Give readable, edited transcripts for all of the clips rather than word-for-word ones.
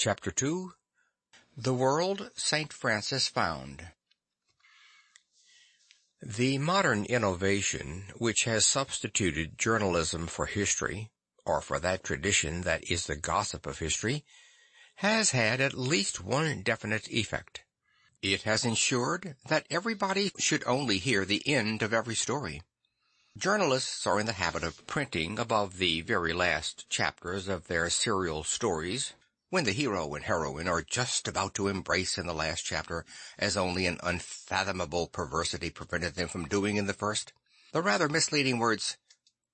Chapter 2. The World St. Francis Found. The modern innovation which has substituted journalism for history, or for that tradition that is the gossip of history, has had at least one definite effect. It has ensured that everybody should only hear the end of every story. Journalists are in the habit of printing above the very last chapters of their serial stories, when the hero and heroine are just about to embrace in the last chapter, as only an unfathomable perversity prevented them from doing in the first, the rather misleading words,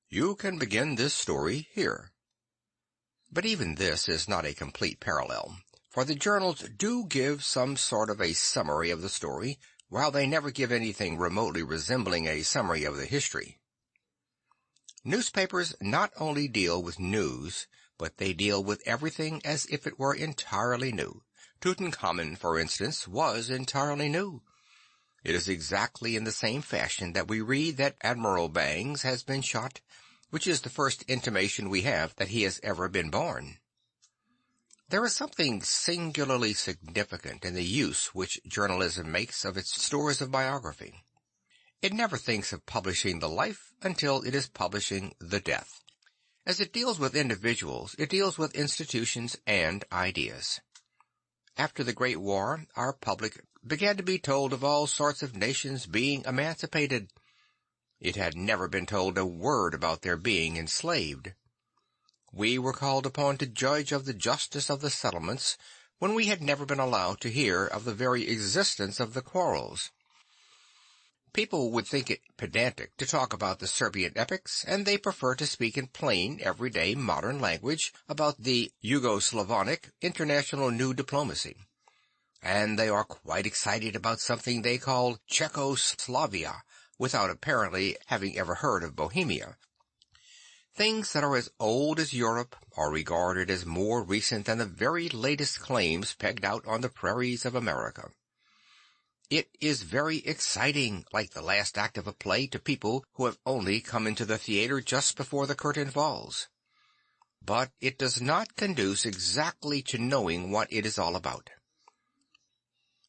"You can begin this story here." But even this is not a complete parallel, for the journals do give some sort of a summary of the story, while they never give anything remotely resembling a summary of the history. Newspapers not only deal with news, but they deal with everything as if it were entirely new. Tutankhamun, for instance, was entirely new. It is exactly in the same fashion that we read that Admiral Bangs has been shot, which is the first intimation we have that he has ever been born. There is something singularly significant in the use which journalism makes of its stores of biography. It never thinks of publishing the life until it is publishing the death. As it deals with individuals, it deals with institutions and ideas. After the Great War, our public began to be told of all sorts of nations being emancipated. It had never been told a word about their being enslaved. We were called upon to judge of the justice of the settlements, when we had never been allowed to hear of the very existence of the quarrels. People would think it pedantic to talk about the Serbian epics, and they prefer to speak in plain, everyday, modern language about the Yugo-Slavonic international new diplomacy. And they are quite excited about something they call Czechoslovakia, without apparently having ever heard of Bohemia. Things that are as old as Europe are regarded as more recent than the very latest claims pegged out on the prairies of America. It is very exciting, like the last act of a play, to people who have only come into the theater just before the curtain falls. But it does not conduce exactly to knowing what it is all about.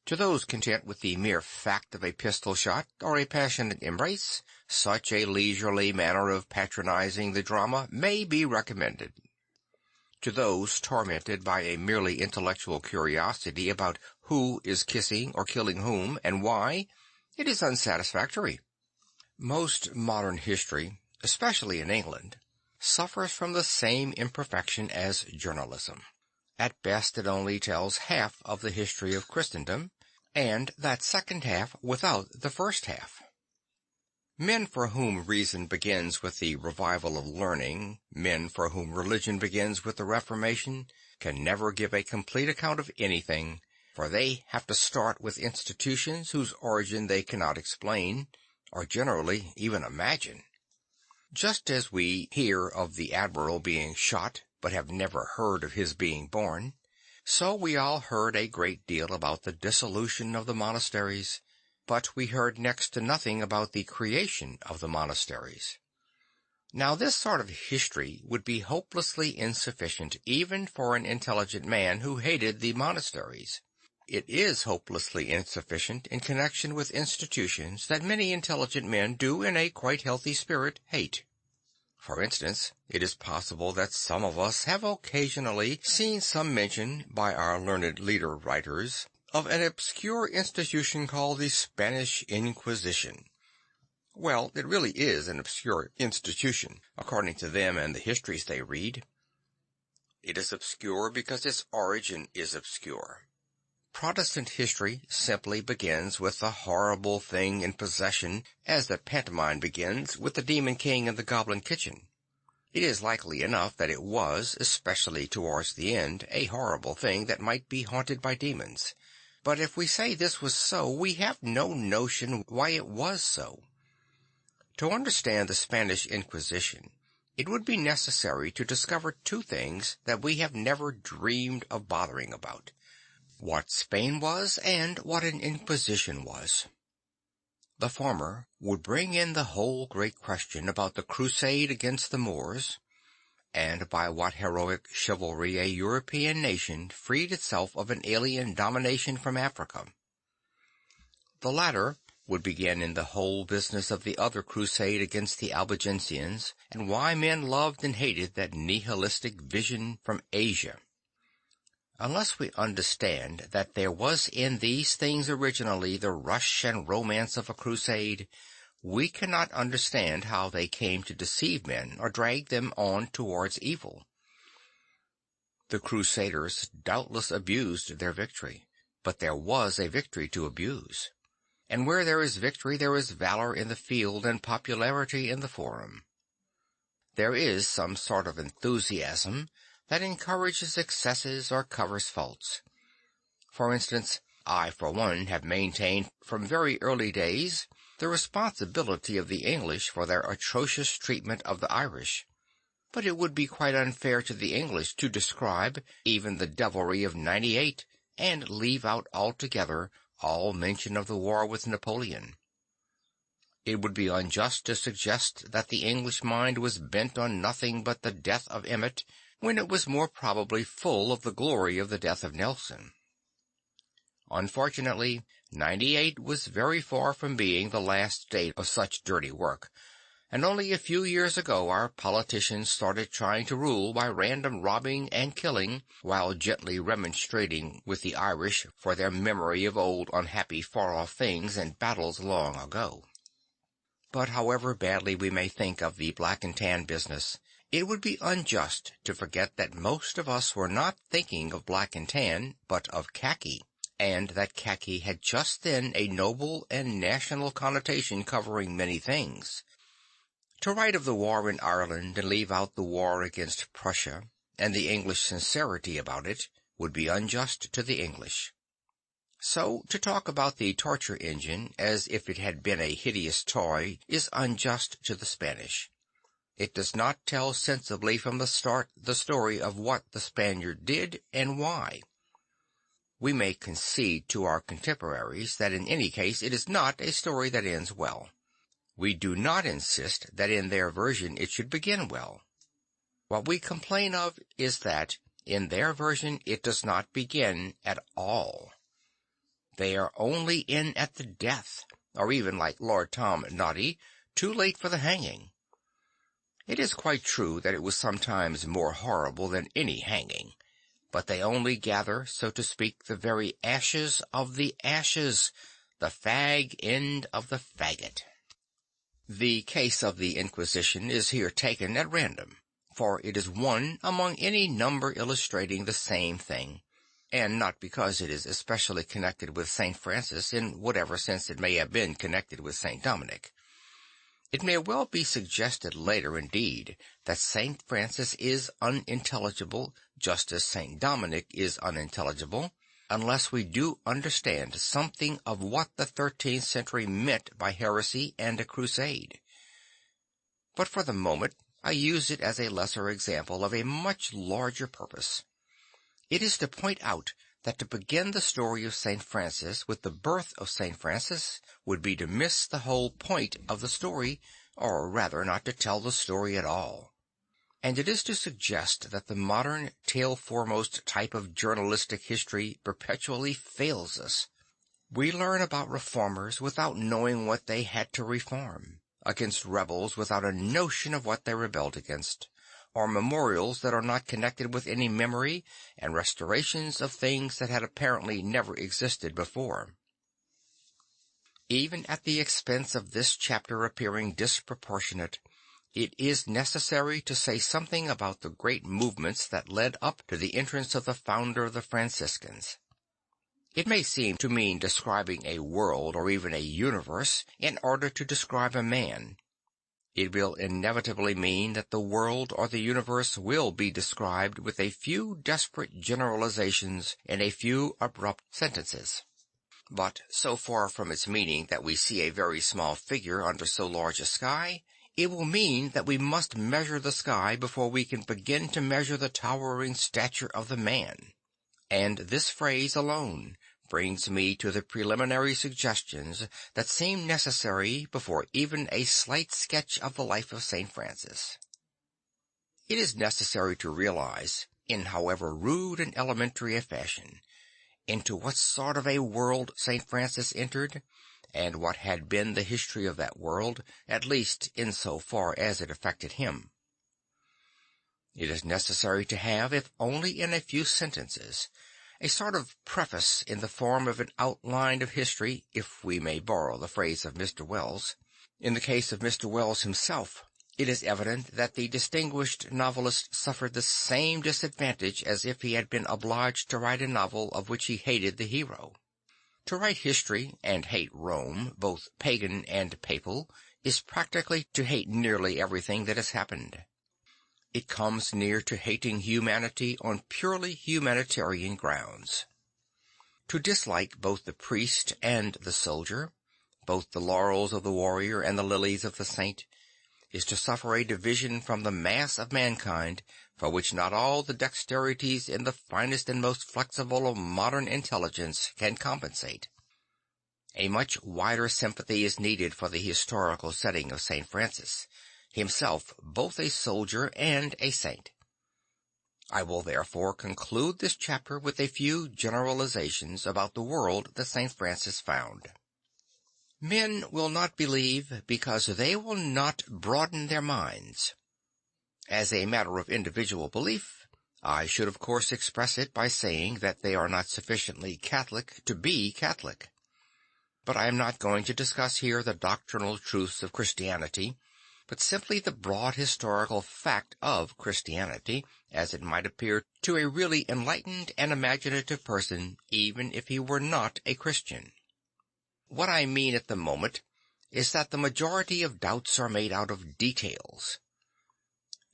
To those content with the mere fact of a pistol shot or a passionate embrace, such a leisurely manner of patronizing the drama may be recommended. To those tormented by a merely intellectual curiosity about who is kissing or killing whom, and why, it is unsatisfactory. Most modern history, especially in England, suffers from the same imperfection as journalism. At best it only tells half of the history of Christendom, and that second half without the first half. Men for whom reason begins with the revival of learning, men for whom religion begins with the Reformation, can never give a complete account of anything, for they have to start with institutions whose origin they cannot explain, or generally even imagine. Just as we hear of the admiral being shot, but have never heard of his being born, so we all heard a great deal about the dissolution of the monasteries, but we heard next to nothing about the creation of the monasteries. Now this sort of history would be hopelessly insufficient even for an intelligent man who hated the monasteries. It is hopelessly insufficient in connection with institutions that many intelligent men do in a quite healthy spirit hate. For instance, it is possible that some of us have occasionally seen some mention by our learned leader writers of an obscure institution called the Spanish Inquisition. Well, it really is an obscure institution, according to them and the histories they read. It is obscure because its origin is obscure. Protestant history simply begins with the horrible thing in possession, as the pantomime begins with the demon king in the goblin kitchen. It is likely enough that it was, especially towards the end, a horrible thing that might be haunted by demons. But if we say this was so, we have no notion why it was so. To understand the Spanish Inquisition, it would be necessary to discover two things that we have never dreamed of bothering about: what Spain was and what an Inquisition was. The former would bring in the whole great question about the crusade against the Moors, and by what heroic chivalry a European nation freed itself of an alien domination from Africa. The latter would begin in the whole business of the other crusade against the Albigensians, and why men loved and hated that nihilistic vision from Asia. Unless we understand that there was in these things originally the rush and romance of a crusade, we cannot understand how they came to deceive men or drag them on towards evil. The Crusaders doubtless abused their victory, but there was a victory to abuse. And where there is victory, there is valor in the field and popularity in the forum. There is some sort of enthusiasm that encourages excesses or covers faults. For instance, I, for one, have maintained from very early days the responsibility of the English for their atrocious treatment of the Irish. But it would be quite unfair to the English to describe even the devilry of '98 and leave out altogether all mention of the war with Napoleon. It would be unjust to suggest that the English mind was bent on nothing but the death of Emmett, when it was more probably full of the glory of the death of Nelson. Unfortunately, '98 was very far from being the last day of such dirty work, and only a few years ago our politicians started trying to rule by random robbing and killing, while gently remonstrating with the Irish for their memory of old unhappy far-off things and battles long ago. But however badly we may think of the black and tan business, it would be unjust to forget that most of us were not thinking of black and tan, but of khaki, and that khaki had just then a noble and national connotation covering many things. To write of the war in Ireland and leave out the war against Prussia, and the English sincerity about it, would be unjust to the English. So to talk about the torture engine as if it had been a hideous toy is unjust to the Spanish. It does not tell sensibly from the start the story of what the Spaniard did and why. We may concede to our contemporaries that in any case it is not a story that ends well. We do not insist that in their version it should begin well. What we complain of is that in their version it does not begin at all. They are only in at the death, or even, like Lord Tom Noddy, too late for the hanging. It is quite true that it was sometimes more horrible than any hanging, but they only gather, so to speak, the very ashes of the ashes, the fag end of the faggot. The case of the Inquisition is here taken at random, for it is one among any number illustrating the same thing, and not because it is especially connected with St. Francis in whatever sense it may have been connected with St. Dominic. It may well be suggested later, indeed, that St. Francis is unintelligible, just as St. Dominic is unintelligible, unless we do understand something of what the 13th century meant by heresy and a crusade. But for the moment, I use it as a lesser example of a much larger purpose. It is to point out that to begin the story of St. Francis with the birth of St. Francis would be to miss the whole point of the story, or rather not to tell the story at all. And it is to suggest that the modern tail-foremost type of journalistic history perpetually fails us. We learn about reformers without knowing what they had to reform, against rebels without a notion of what they rebelled against, or memorials that are not connected with any memory, and restorations of things that had apparently never existed before. Even at the expense of this chapter appearing disproportionate, it is necessary to say something about the great movements that led up to the entrance of the founder of the Franciscans. It may seem to mean describing a world or even a universe in order to describe a man. It will inevitably mean that the world or the universe will be described with a few desperate generalizations in a few abrupt sentences. But so far from its meaning that we see a very small figure under so large a sky, it will mean that we must measure the sky before we can begin to measure the towering stature of the man. And this phrase alone brings me to the preliminary suggestions that seem necessary before even a slight sketch of the life of St. Francis. It is necessary to realize, in however rude and elementary a fashion, into what sort of a world St. Francis entered, and what had been the history of that world, at least in so far as it affected him. It is necessary to have, if only in a few sentences, a sort of preface in the form of an outline of history, if we may borrow the phrase of Mr. Wells. In the case of Mr. Wells himself, it is evident that the distinguished novelist suffered the same disadvantage as if he had been obliged to write a novel of which he hated the hero. To write history and hate Rome, both pagan and papal, is practically to hate nearly everything that has happened. It comes near to hating humanity on purely humanitarian grounds. To dislike both the priest and the soldier, both the laurels of the warrior and the lilies of the saint, is to suffer a division from the mass of mankind for which not all the dexterities in the finest and most flexible of modern intelligence can compensate. A much wider sympathy is needed for the historical setting of St. Francis, himself both a soldier and a saint. I will therefore conclude this chapter with a few generalizations about the world that St. Francis found. Men will not believe because they will not broaden their minds. As a matter of individual belief, I should of course express it by saying that they are not sufficiently Catholic to be Catholic. But I am not going to discuss here the doctrinal truths of Christianity, but simply the broad historical fact of Christianity, as it might appear to a really enlightened and imaginative person, even if he were not a Christian. What I mean at the moment is that the majority of doubts are made out of details.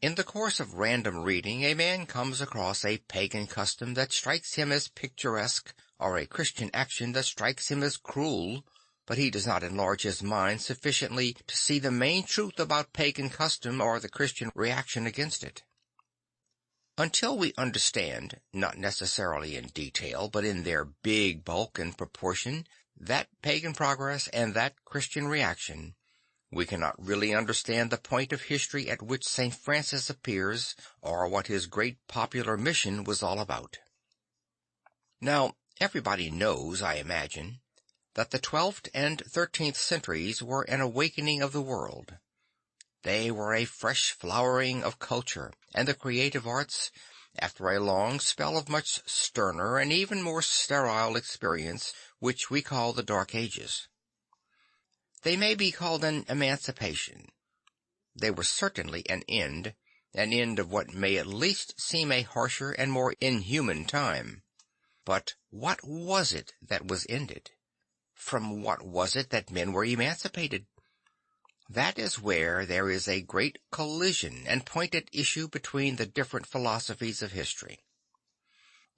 In the course of random reading, a man comes across a pagan custom that strikes him as picturesque, or a Christian action that strikes him as cruel, but he does not enlarge his mind sufficiently to see the main truth about pagan custom or the Christian reaction against it. Until we understand, not necessarily in detail, but in their big bulk and proportion, that pagan progress and that Christian reaction, we cannot really understand the point of history at which St. Francis appears, or what his great popular mission was all about. Now, everybody knows, I imagine, that the 12th and 13th centuries were an awakening of the world. They were a fresh flowering of culture and the creative arts, after a long spell of much sterner and even more sterile experience, which we call the Dark Ages. They may be called an emancipation. They were certainly an end of what may at least seem a harsher and more inhuman time. But what was it that was ended? From what was it that men were emancipated? That is where there is a great collision and point at issue between the different philosophies of history.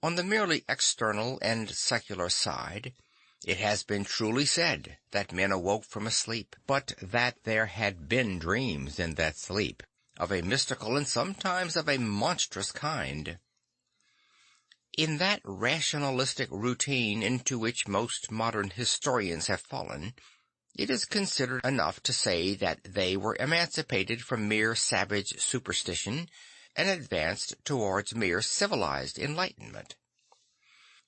On the merely external and secular side, it has been truly said that men awoke from a sleep, but that there had been dreams in that sleep, of a mystical and sometimes of a monstrous kind. In that rationalistic routine into which most modern historians have fallen, it is considered enough to say that they were emancipated from mere savage superstition and advanced towards mere civilized enlightenment.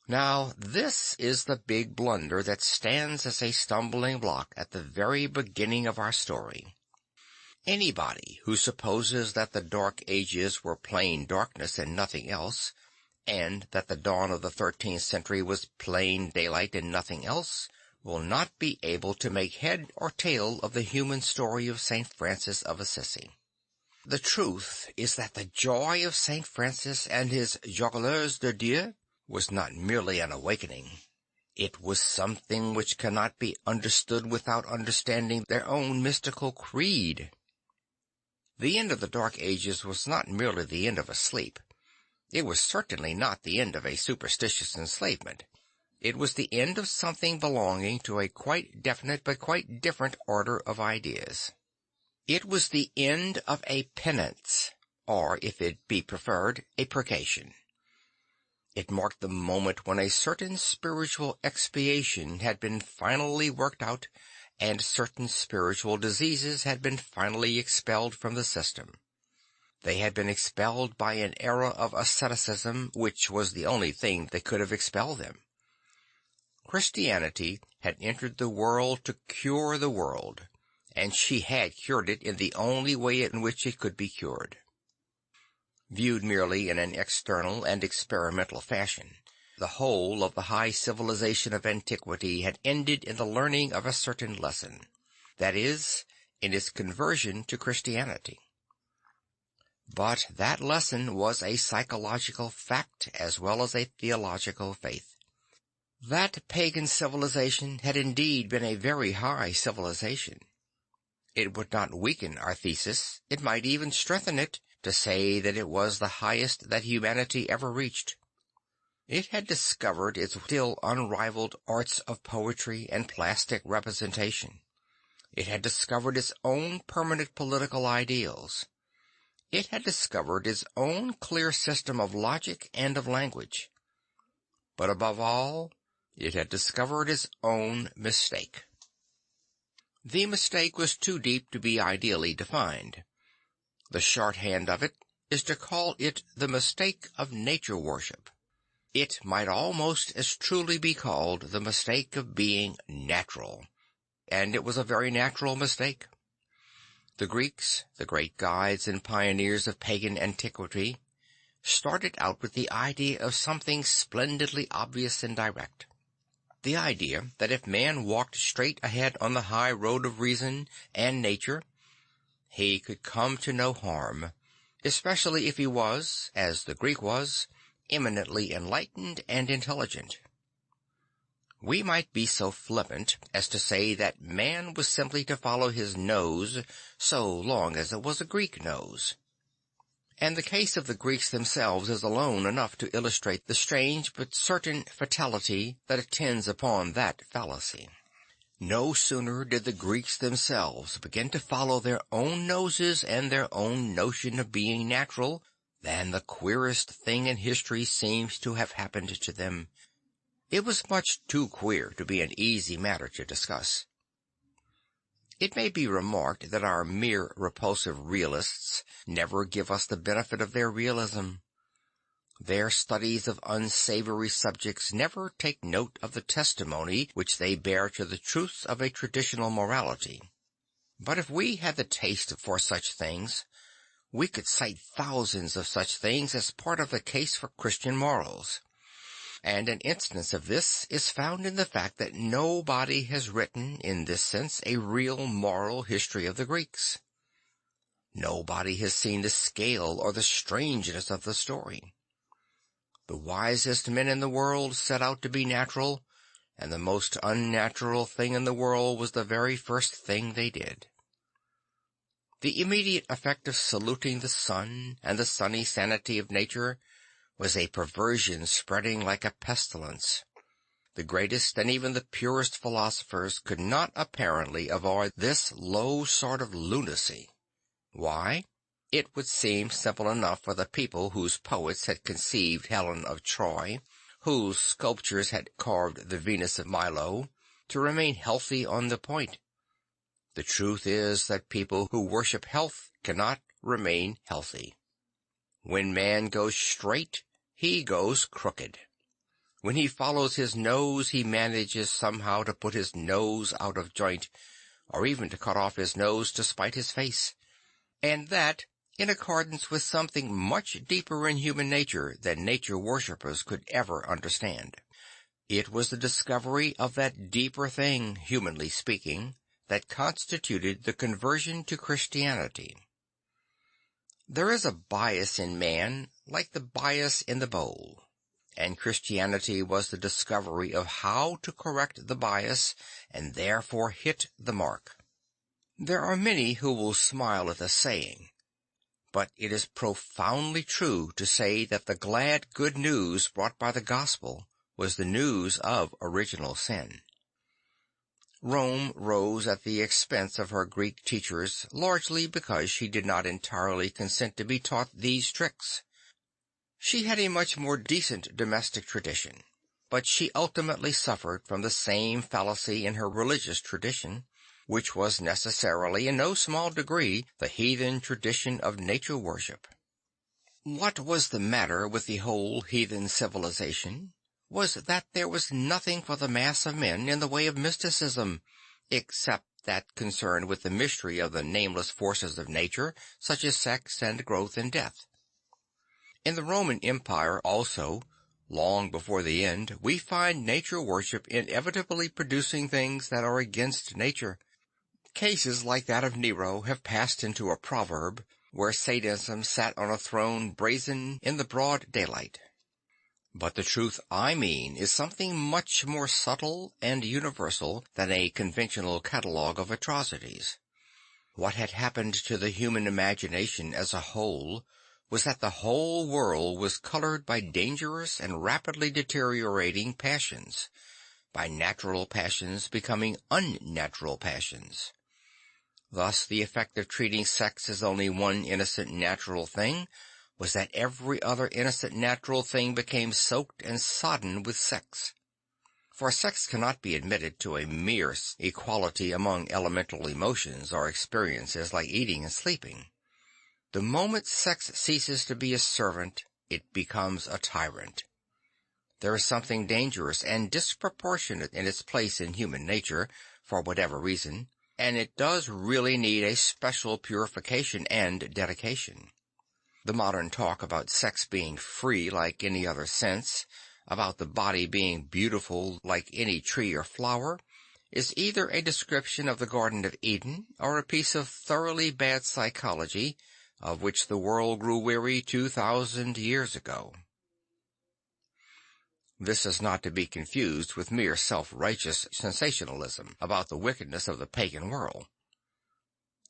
Now, this is the big blunder that stands as a stumbling block at the very beginning of our story. Anybody who supposes that the Dark Ages were plain darkness and nothing else, and that the dawn of the 13th century was plain daylight and nothing else, will not be able to make head or tail of the human story of St. Francis of Assisi. The truth is that the joy of St. Francis and his Jongleurs de Dieu was not merely an awakening. It was something which cannot be understood without understanding their own mystical creed. The end of the Dark Ages was not merely the end of a sleep. It was certainly not the end of a superstitious enslavement. It was the end of something belonging to a quite definite but quite different order of ideas. It was the end of a penance, or, if it be preferred, a purgation. It marked the moment when a certain spiritual expiation had been finally worked out, and certain spiritual diseases had been finally expelled from the system. They had been expelled by an era of asceticism, which was the only thing that could have expelled them. Christianity had entered the world to cure the world, and she had cured it in the only way in which it could be cured. Viewed merely in an external and experimental fashion, the whole of the high civilization of antiquity had ended in the learning of a certain lesson, that is, in its conversion to Christianity. But that lesson was a psychological fact as well as a theological faith. That pagan civilization had indeed been a very high civilization. It would not weaken our thesis, it might even strengthen it, to say that it was the highest that humanity ever reached. It had discovered its still unrivaled arts of poetry and plastic representation. It had discovered its own permanent political ideals. It had discovered its own clear system of logic and of language. But above all, it had discovered its own mistake. The mistake was too deep to be ideally defined. The shorthand of it is to call it the mistake of nature worship. It might almost as truly be called the mistake of being natural, and it was a very natural mistake. The Greeks, the great guides and pioneers of pagan antiquity, started out with the idea of something splendidly obvious and direct. The idea that if man walked straight ahead on the high road of reason and nature, he could come to no harm, especially if he was, as the Greek was, eminently enlightened and intelligent. We might be so flippant as to say that man was simply to follow his nose so long as it was a Greek nose. And the case of the Greeks themselves is alone enough to illustrate the strange but certain fatality that attends upon that fallacy. No sooner did the Greeks themselves begin to follow their own noses and their own notion of being natural than the queerest thing in history seems to have happened to them. It was much too queer to be an easy matter to discuss. It may be remarked that our mere repulsive realists never give us the benefit of their realism. Their studies of unsavory subjects never take note of the testimony which they bear to the truths of a traditional morality. But if we had the taste for such things, we could cite thousands of such things as part of the case for Christian morals. And an instance of this is found in the fact that nobody has written, in this sense, a real moral history of the Greeks. Nobody has seen the scale or the strangeness of the story. The wisest men in the world set out to be natural, and the most unnatural thing in the world was the very first thing they did. The immediate effect of saluting the sun and the sunny sanity of nature was a perversion spreading like a pestilence. The greatest and even the purest philosophers could not apparently avoid this low sort of lunacy. Why? It would seem simple enough for the people whose poets had conceived Helen of Troy, whose sculptors had carved the Venus of Milo, to remain healthy on the point. The truth is that people who worship health cannot remain healthy. When man goes straight, he goes crooked. When he follows his nose, he manages somehow to put his nose out of joint, or even to cut off his nose to spite his face. And that in accordance with something much deeper in human nature than nature worshippers could ever understand. It was the discovery of that deeper thing, humanly speaking, that constituted the conversion to Christianity. There is a bias in man, like the bias in the bowl, and Christianity was the discovery of how to correct the bias and therefore hit the mark. There are many who will smile at the saying, but it is profoundly true to say that the glad good news brought by the gospel was the news of original sin. Rome rose at the expense of her Greek teachers largely because she did not entirely consent to be taught these tricks. She had a much more decent domestic tradition, but she ultimately suffered from the same fallacy in her religious tradition, which was necessarily in no small degree the heathen tradition of nature worship. What was the matter with the whole heathen civilization was that there was nothing for the mass of men in the way of mysticism, except that concerned with the mystery of the nameless forces of nature, such as sex and growth and death. In the Roman Empire also, long before the end, we find nature worship inevitably producing things that are against nature. Cases like that of Nero have passed into a proverb, where sadism sat on a throne brazen in the broad daylight. But the truth I mean is something much more subtle and universal than a conventional catalogue of atrocities. What had happened to the human imagination as a whole was that the whole world was colored by dangerous and rapidly deteriorating passions, by natural passions becoming unnatural passions. Thus, the effect of treating sex as only one innocent natural thing was that every other innocent natural thing became soaked and sodden with sex. For sex cannot be admitted to a mere equality among elemental emotions or experiences like eating and sleeping. The moment sex ceases to be a servant, it becomes a tyrant. There is something dangerous and disproportionate in its place in human nature, for whatever reason, and it does really need a special purification and dedication. The modern talk about sex being free like any other sense, about the body being beautiful like any tree or flower, is either a description of the Garden of Eden or a piece of thoroughly bad psychology, of which the world grew weary 2,000 years ago. This is not to be confused with mere self-righteous sensationalism about the wickedness of the pagan world.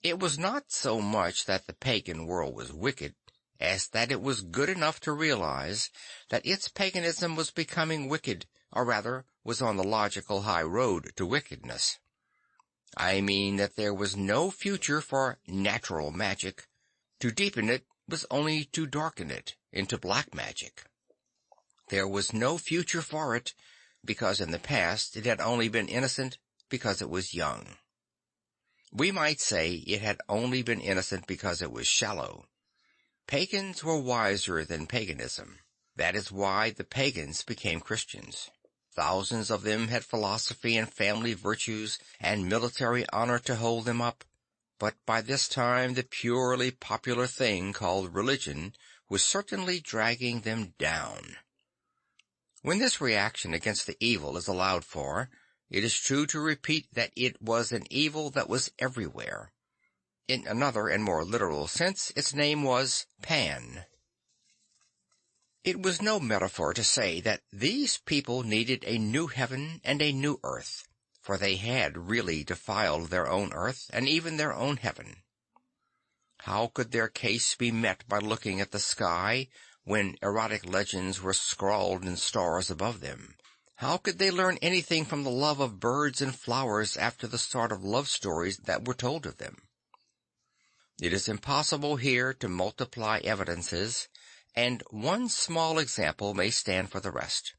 It was not so much that the pagan world was wicked, as that it was good enough to realize that its paganism was becoming wicked, or rather was on the logical high road to wickedness. I mean that there was no future for natural magic. To deepen it was only to darken it into black magic. There was no future for it, because in the past it had only been innocent because it was young. We might say it had only been innocent because it was shallow. Pagans were wiser than paganism. That is why the pagans became Christians. Thousands of them had philosophy and family virtues and military honor to hold them up. But by this time the purely popular thing called religion was certainly dragging them down. When this reaction against the evil is allowed for, it is true to repeat that it was an evil that was everywhere. In another and more literal sense, its name was Pan. It was no metaphor to say that these people needed a new heaven and a new earth, for they had really defiled their own earth and even their own heaven. How could their case be met by looking at the sky when erotic legends were scrawled in stars above them? How could they learn anything from the love of birds and flowers after the sort of love stories that were told of them? It is impossible here to multiply evidences, and one small example may stand for the rest.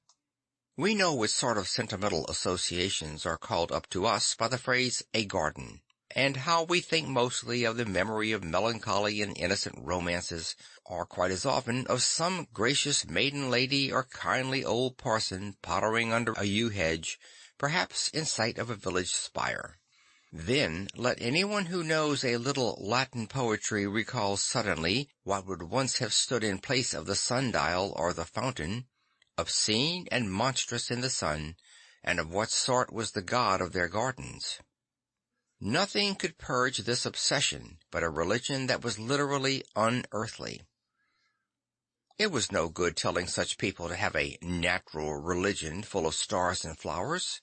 We know what sort of sentimental associations are called up to us by the phrase "a garden," and how we think mostly of the memory of melancholy and innocent romances, or quite as often of some gracious maiden lady or kindly old parson pottering under a yew hedge, perhaps in sight of a village spire. Then let anyone who knows a little Latin poetry recall suddenly what would once have stood in place of the sundial or the fountain, obscene and monstrous in the sun, and of what sort was the god of their gardens. Nothing could purge this obsession but a religion that was literally unearthly. It was no good telling such people to have a natural religion full of stars and flowers.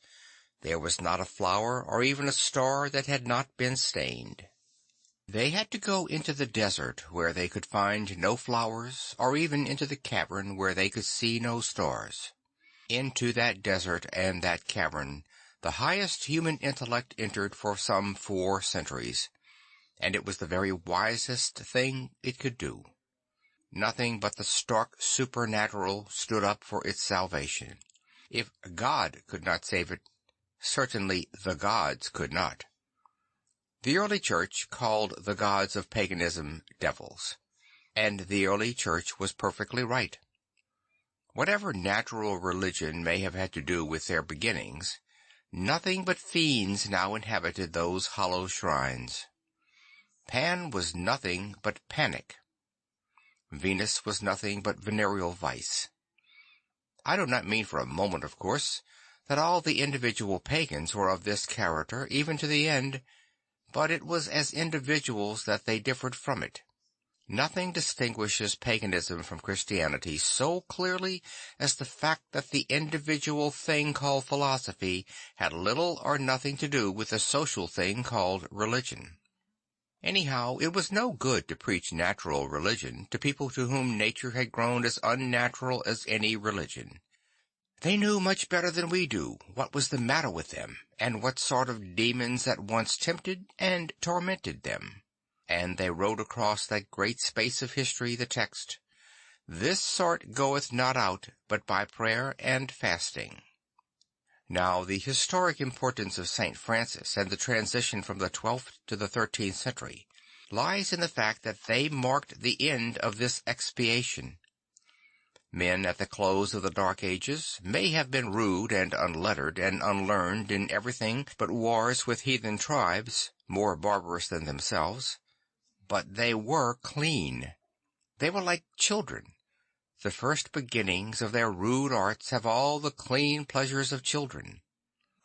There was not a flower or even a star that had not been stained. They had to go into the desert where they could find no flowers, or even into the cavern where they could see no stars. Into that desert and that cavern the highest human intellect entered for some 4 centuries, and it was the very wisest thing it could do. Nothing but the stark supernatural stood up for its salvation. If God could not save it, certainly the gods could not. The early church called the gods of paganism devils, and the early church was perfectly right. Whatever natural religion may have had to do with their beginnings, nothing but fiends now inhabited those hollow shrines. Pan was nothing but panic. Venus was nothing but venereal vice. I do not mean for a moment, of course, that all the individual pagans were of this character, even to the end, but it was as individuals that they differed from it. Nothing distinguishes paganism from Christianity so clearly as the fact that the individual thing called philosophy had little or nothing to do with the social thing called religion. Anyhow, it was no good to preach natural religion to people to whom nature had grown as unnatural as any religion. They knew much better than we do what was the matter with them, and what sort of demons at once tempted and tormented them. And they wrote across that great space of history the text, "This sort goeth not out but by prayer and fasting." Now, the historic importance of St. Francis and the transition from the 12th to the 13th century lies in the fact that they marked the end of this expiation. Men at the close of the Dark Ages may have been rude and unlettered and unlearned in everything but wars with heathen tribes, more barbarous than themselves, but they were clean. They were like children. The first beginnings of their rude arts have all the clean pleasures of children.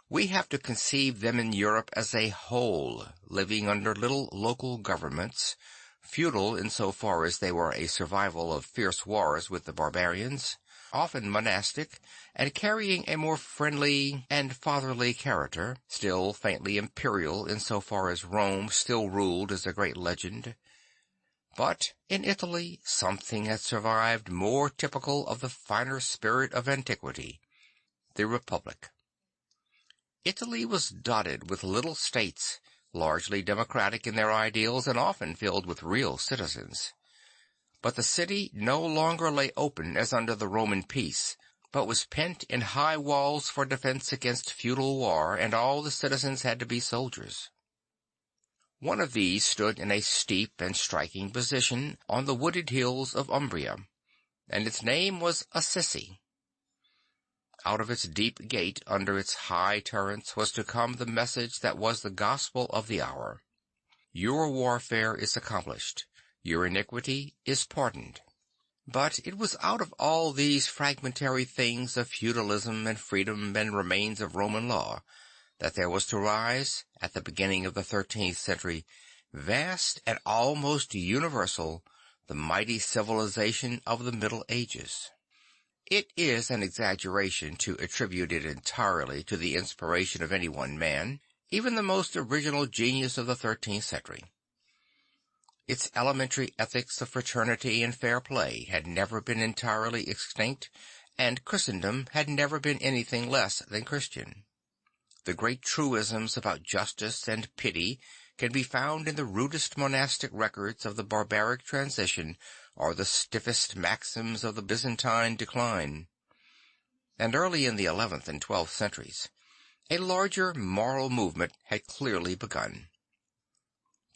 We have to conceive them in Europe as a whole, living under little local governments, feudal in so far as they were a survival of fierce wars with the barbarians, often monastic, and carrying a more friendly and fatherly character, still faintly imperial in so far as Rome still ruled as a great legend. But in Italy something had survived more typical of the finer spirit of antiquity, the Republic. Italy was dotted with little states, largely democratic in their ideals and often filled with real citizens. But the city no longer lay open as under the Roman peace, but was pent in high walls for defense against feudal war, and all the citizens had to be soldiers. One of these stood in a steep and striking position on the wooded hills of Umbria, and its name was Assisi. Out of its deep gate under its high turrets was to come the message that was the gospel of the hour. Your warfare is accomplished. Your iniquity is pardoned. But it was out of all these fragmentary things of feudalism and freedom and remains of Roman law that there was to rise, at the beginning of the 13th century, vast and almost universal, the mighty civilization of the Middle Ages. It is an exaggeration to attribute it entirely to the inspiration of any one man, even the most original genius of the 13th century. Its elementary ethics of fraternity and fair play had never been entirely extinct, and Christendom had never been anything less than Christian. The great truisms about justice and pity can be found in the rudest monastic records of the barbaric transition or the stiffest maxims of the Byzantine decline. And early in the 11th and 12th centuries, a larger moral movement had clearly begun.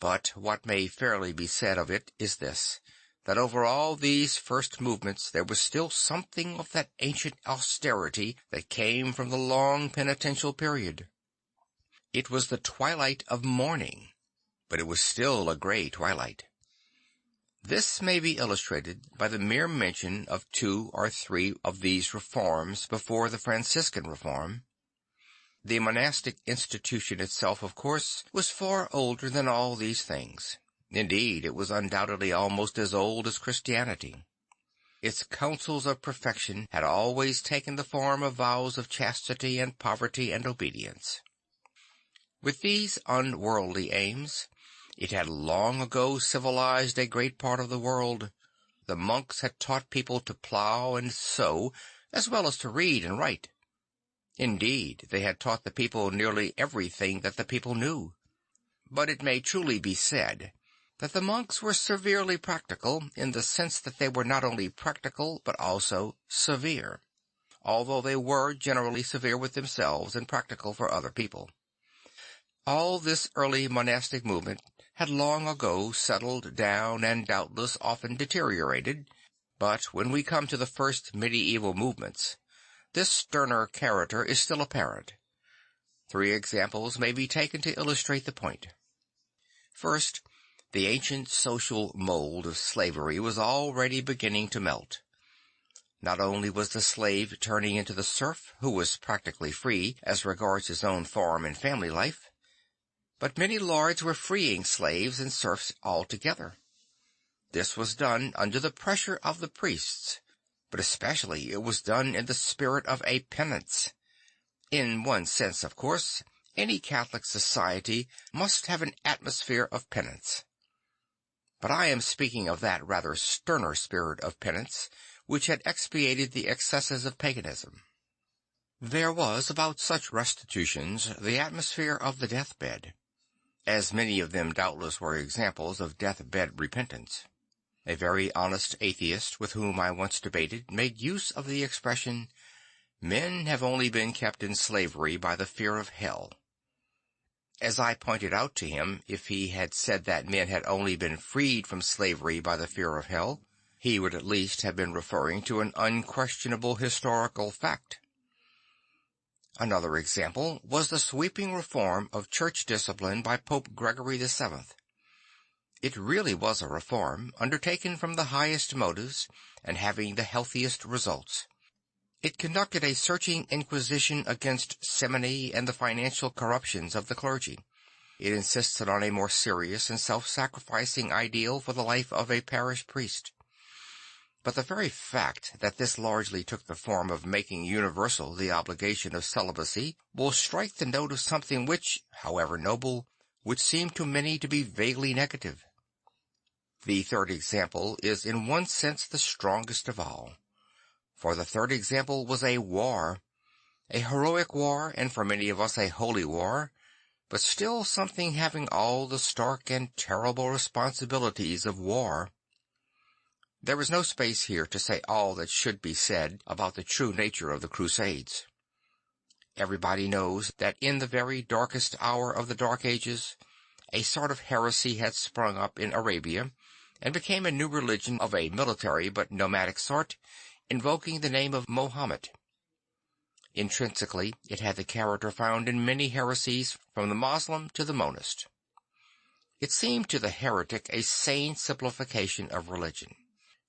But what may fairly be said of it is this, that over all these first movements there was still something of that ancient austerity that came from the long penitential period. It was the twilight of morning, but it was still a grey twilight. This may be illustrated by the mere mention of 2 or 3 of these reforms before the Franciscan reform. The monastic institution itself, of course, was far older than all these things. Indeed, it was undoubtedly almost as old as Christianity. Its counsels of perfection had always taken the form of vows of chastity and poverty and obedience. With these unworldly aims, it had long ago civilized a great part of the world. The monks had taught people to plow and sow, as well as to read and write. Indeed, they had taught the people nearly everything that the people knew. But it may truly be said that the monks were severely practical, in the sense that they were not only practical but also severe, although they were generally severe with themselves and practical for other people. All this early monastic movement had long ago settled down and doubtless often deteriorated, but when we come to the first medieval movements, this sterner character is still apparent. 3 examples may be taken to illustrate the point. First, the ancient social mold of slavery was already beginning to melt. Not only was the slave turning into the serf, who was practically free as regards his own farm and family life, but many lords were freeing slaves and serfs altogether. This was done under the pressure of the priests, but especially it was done in the spirit of a penance. In one sense, of course, any Catholic society must have an atmosphere of penance. But I am speaking of that rather sterner spirit of penance which had expiated the excesses of paganism. There was about such restitutions the atmosphere of the deathbed, as many of them doubtless were examples of deathbed repentance. A very honest atheist with whom I once debated made use of the expression, "Men have only been kept in slavery by the fear of hell." As I pointed out to him, if he had said that men had only been freed from slavery by the fear of hell, he would at least have been referring to an unquestionable historical fact. Another example was the sweeping reform of church discipline by Pope Gregory VII. It really was a reform, undertaken from the highest motives, and having the healthiest results. It conducted a searching inquisition against simony and the financial corruptions of the clergy. It insisted on a more serious and self-sacrificing ideal for the life of a parish priest. But the very fact that this largely took the form of making universal the obligation of celibacy will strike the note of something which, however noble, would seem to many to be vaguely negative. The third example is in one sense the strongest of all. For the third example was a war, a heroic war, and for many of us a holy war, but still something having all the stark and terrible responsibilities of war. There is no space here to say all that should be said about the true nature of the Crusades. Everybody knows that in the very darkest hour of the Dark Ages, a sort of heresy had sprung up in Arabia, and became a new religion of a military but nomadic sort, invoking the name of Mohammed. Intrinsically, it had the character found in many heresies, from the Moslem to the monist. It seemed to the heretic a sane simplification of religion,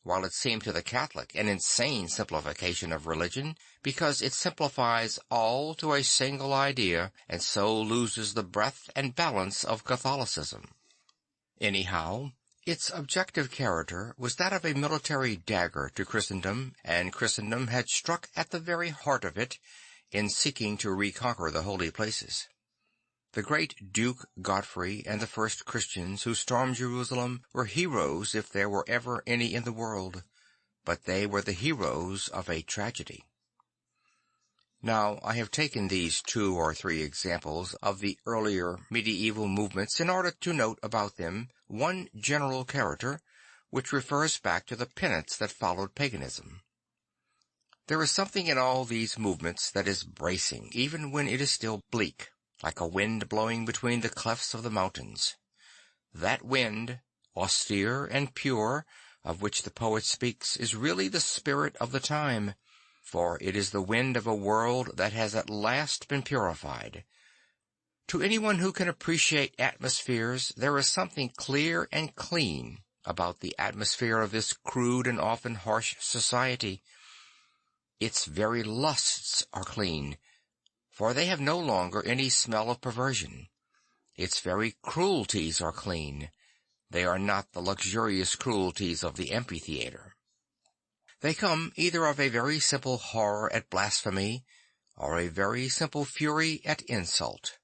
while it seemed to the Catholic an insane simplification of religion, because it simplifies all to a single idea, and so loses the breadth and balance of Catholicism. Anyhow, its objective character was that of a military dagger to Christendom, and Christendom had struck at the very heart of it in seeking to reconquer the holy places. The great Duke Godfrey and the first Christians who stormed Jerusalem were heroes if there were ever any in the world, but they were the heroes of a tragedy. Now, I have taken these 2 or 3 examples of the earlier medieval movements in order to note about them one general character, which refers back to the penance that followed paganism. There is something in all these movements that is bracing, even when it is still bleak, like a wind blowing between the clefts of the mountains. That wind, austere and pure, of which the poet speaks, is really the spirit of the time, for it is the wind of a world that has at last been purified. To anyone who can appreciate atmospheres, there is something clear and clean about the atmosphere of this crude and often harsh society. Its very lusts are clean, for they have no longer any smell of perversion. Its very cruelties are clean. They are not the luxurious cruelties of the amphitheatre. They come either of a very simple horror at blasphemy, or a very simple fury at insult.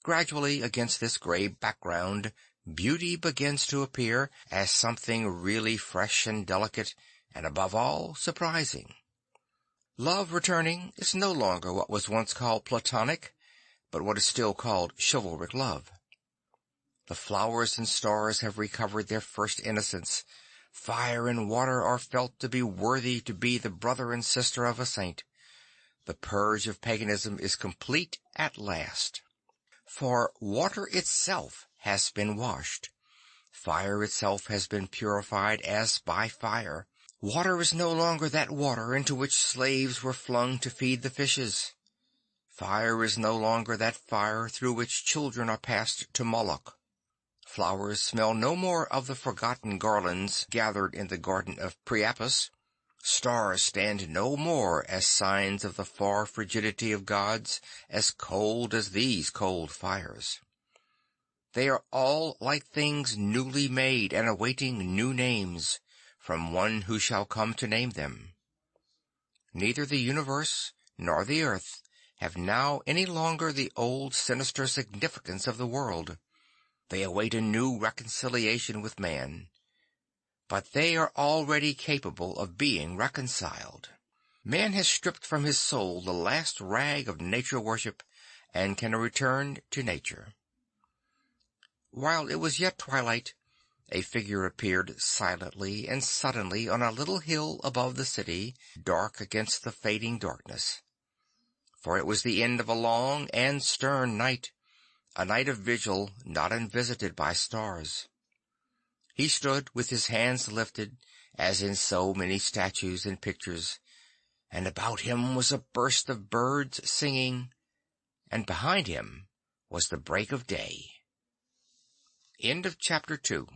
Gradually, against this grey background, beauty begins to appear as something really fresh and delicate, and above all, surprising. Love returning is no longer what was once called platonic, but what is still called chivalric love. The flowers and stars have recovered their first innocence. Fire and water are felt to be worthy to be the brother and sister of a saint. The purge of paganism is complete at last. For water itself has been washed. Fire itself has been purified as by fire. Water is no longer that water into which slaves were flung to feed the fishes. Fire is no longer that fire through which children are passed to Moloch. Flowers smell no more of the forgotten garlands gathered in the garden of Priapus. Stars stand no more as signs of the far frigidity of gods, as cold as these cold fires. They are all like things newly made and awaiting new names from one who shall come to name them. Neither the universe nor the earth have now any longer the old sinister significance of the world. They await a new reconciliation with man, but they are already capable of being reconciled. Man has stripped from his soul the last rag of nature worship and can return to nature. While it was yet twilight, a figure appeared silently and suddenly on a little hill above the city, dark against the fading darkness. For it was the end of a long and stern night, a night of vigil not unvisited by stars. He stood with his hands lifted, as in so many statues and pictures, and about him was a burst of birds singing, and behind him was the break of day. End of chapter 2.